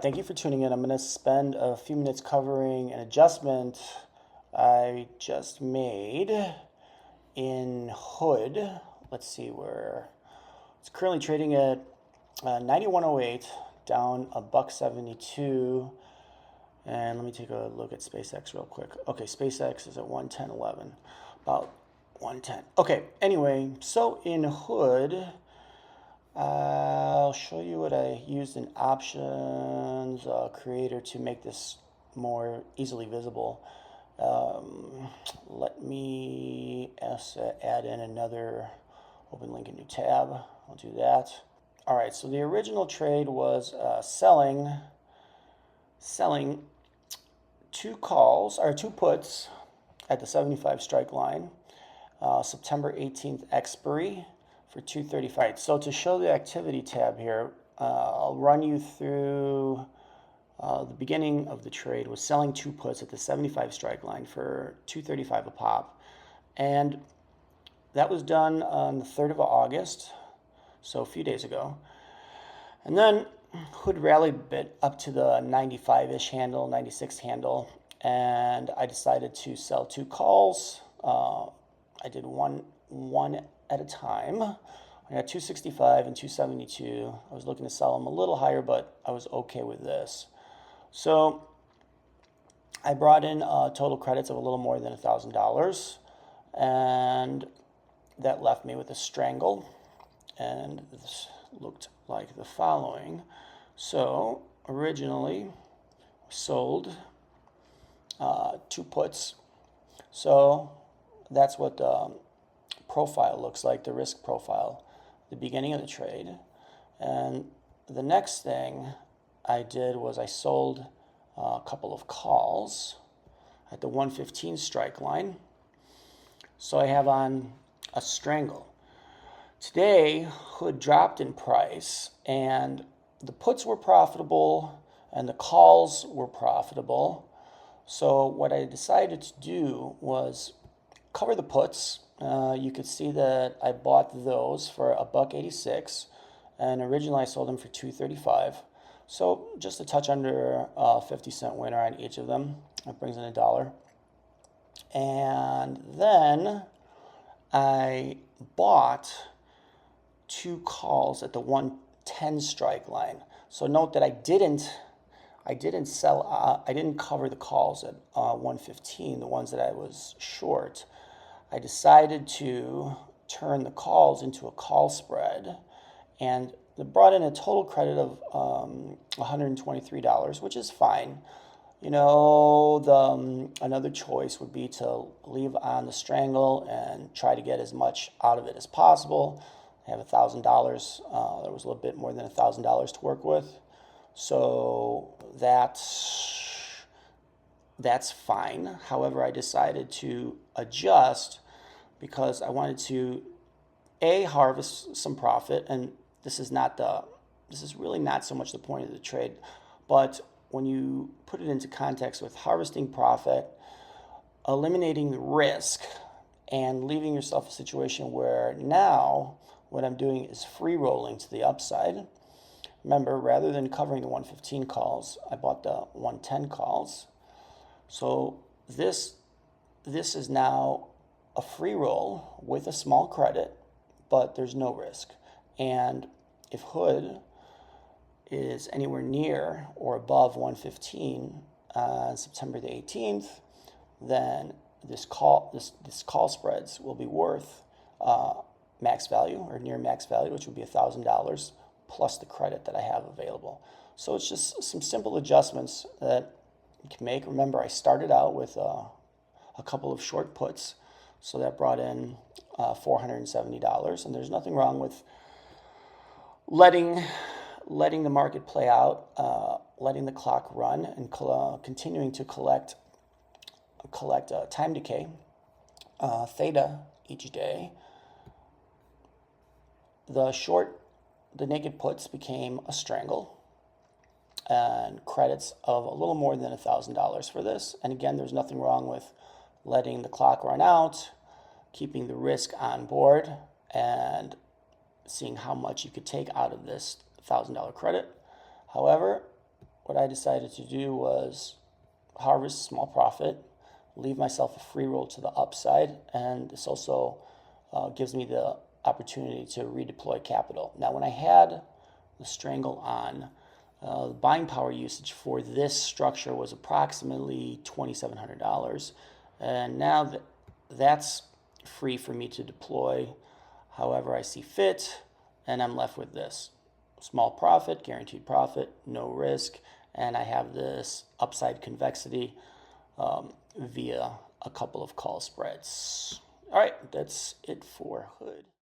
Thank you for tuning in. I'm going to spend a few minutes covering an adjustment I just made in Hood. Let's see where it's currently trading at 91.08, down a buck 72. And let me take a look at SpaceX real quick. Okay, SpaceX is at 110.11, about 110. Okay, anyway, so in Hood, I'll show you what I used in options creator to make this more easily visible. Let me add in another open link, a new tab. I'll do that. All right, so the original trade was selling two calls or two puts at the 75 strike line, September 18th expiry for 235. So to show the activity tab here, I'll run you through the beginning of the trade was selling two puts at the 75 strike line for 235 a pop. And that was done on the 3rd of August, so a few days ago. And then Hood rallied a bit up to the 95-ish handle, 96 handle, and I decided to sell two calls. I did one at a time. I got 265 and 272. I was looking to sell them a little higher, but I was okay with this. So I brought in total credits of a little more than $1,000, and that left me with a strangle, and this looked like the following. So originally sold two puts. So that's what the profile looks like, the risk profile, the beginning of the trade. And the next thing I did was I sold a couple of calls at the 115 strike line. So I have on a strangle. Today, Hood dropped in price, and the puts were profitable and the calls were profitable. So what I decided to do was cover the puts. You could see that I bought those for a buck 86, and originally I sold them for 235. So just a touch under 50-cent winner on each of them. That brings in $1. And then I bought two calls at the 110 strike line. So note that I didn't cover the calls at 115, the ones that I was short. I decided to turn the calls into a call spread, and it brought in a total credit of $123, which is fine. You know, another choice would be to leave on the strangle and try to get as much out of it as possible. I have $1,000. There was a little bit more than $1,000 to work with, so that's fine. However, I decided to adjust because I wanted to harvest some profit, and this is really not so much the point of the trade, but when you put it into context with harvesting profit, eliminating risk, and leaving yourself in a situation where now what I'm doing is free rolling to the upside. Remember, rather than covering the 115 calls, I bought the 110 calls. So this is now a free roll with a small credit, but there's no risk. And if Hood is anywhere near or above 115 on September the 18th, then this call spreads will be worth max value or near max value, which would be $1,000 plus the credit that I have available. So it's just some simple adjustments that you can make. Remember, I started out with a couple of short puts, so that brought in $470, and there's nothing wrong with letting the market play out, letting the clock run, and continuing to collect time decay, theta each day. The naked puts became a strangle, and credits of a little more than $1,000 for this. And again, there's nothing wrong with letting the clock run out, keeping the risk on board, and seeing how much you could take out of this $1,000 credit. However, what I decided to do was harvest small profit, leave myself a free roll to the upside, and this also gives me the opportunity to redeploy capital. Now, when I had the strangle on, the buying power usage for this structure was approximately $2,700, and now that's free for me to deploy however I see fit, and I'm left with this small profit, guaranteed profit, no risk, and I have this upside convexity via a couple of call spreads. All right, that's it for Hood.